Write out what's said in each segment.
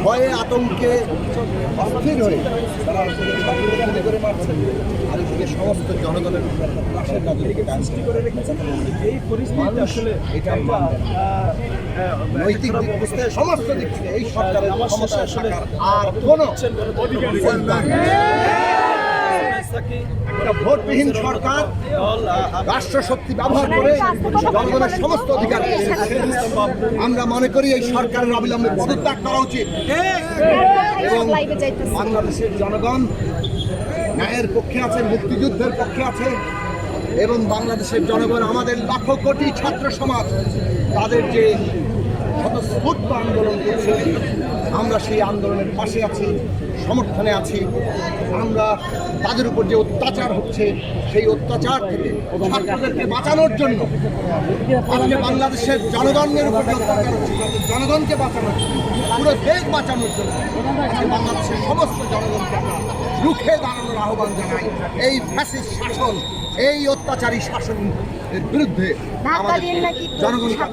ভয়ে আতঙ্কে অস্থির হয়ে তারা গুলি করে মারছেন, আর এদিকে সমস্ত জনগণের পাশের নাগরিককে ডান্সটি করে রেখেছেন। এই পরিস্থিতি আসলে এটা নৈতিক দিক থেকে সমস্ত দিক থেকে এই সরকারের ক্ষমতা আসলে আর কোনো একটা ভোটবিহীন সরকার রাষ্ট্রশক্তি ব্যবহার করে জনগণের সমস্ত অধিকার। আমরা মনে করি এই সরকারের অবিলম্বে পদত্যাগ করা উচিত এবং বাংলাদেশের জনগণ ন্যায়ের পক্ষে আছে, মুক্তিযুদ্ধের পক্ষে আছে এবং বাংলাদেশের জনগণ আমাদের লাখো কোটি ছাত্র সমাজ তাদের যে স্বতঃস্ফূর্ত আন্দোলন করছে, আমরা সেই আন্দোলনের পাশে আছি, সমর্থনে আছি। আমরা তাদের উপর যে অত্যাচার হচ্ছে সেই অত্যাচার থেকে ছাত্রদেরকে বাঁচানোর জন্য, আজকে বাংলাদেশের জনগণের উপর যে অত্যাচার হচ্ছে তাদের জনগণকে বাঁচানোর জন্য, পুরো দেশ বাঁচানোর জন্য আজকে বাংলাদেশের সমস্ত জনগণকে আমরা রুখে দাঁড়ানোর আহ্বান জানাই। এই ফ্যাসিস্ট শাসন, এই অত্যাচারী শাসনের বিরুদ্ধে আমাদের জনগণকে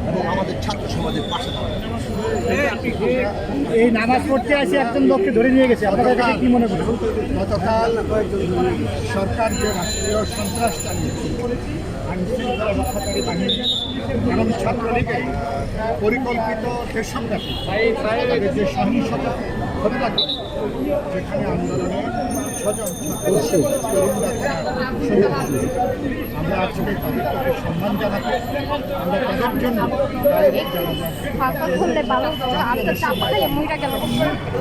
এবং আমাদের ছাত্র সমাজের পাশে দাঁড়াতে। এই নামাজ পড়তে আসে একজন লোককে ধরে নিয়ে গেছে, আপনাদের কাছে কি মনে করেন? গতকাল সরকার যে রাষ্ট্রীয় সন্ত্রাস চালিয়েছে, আইনশৃঙ্খলা রক্ষাকারী বাহিনী এবং ছাত্রলীগের পরিকল্পিত দেশব্যাপী যে সহিংসতা ঘটে থাকে, যেখানে আন্দোলনে 6 জন আমরা আজকে তাদের প্রতি সম্মান জানাতে, আমরা তাদের জন্য সকাল থেকে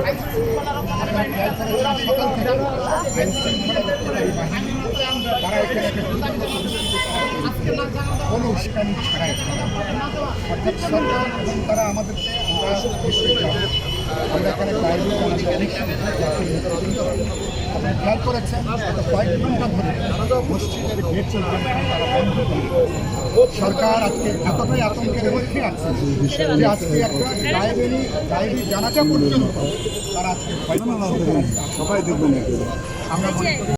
আইনশৃঙ্খলা রক্ষাকারী বাহিনী তারা এখানে কোনো উস্কানি ছাড়াই, অর্থাৎ সরকার এবং তারা আমাদেরকে আমরা এখানে বাইরে কানেকশন আপনারা খেয়াল করেছেন গত কয়েক ঘন্টা ধরে মসজিদের গেট পর্যন্ত তারা বন্ধ করে। সরকার আজকে এতটাই আতঙ্কের মধ্যে আছে যে আজকে একটা ডায়েরি জানাজা পর্যন্ত তারা আজকে সবাই দেখবেন। আমরা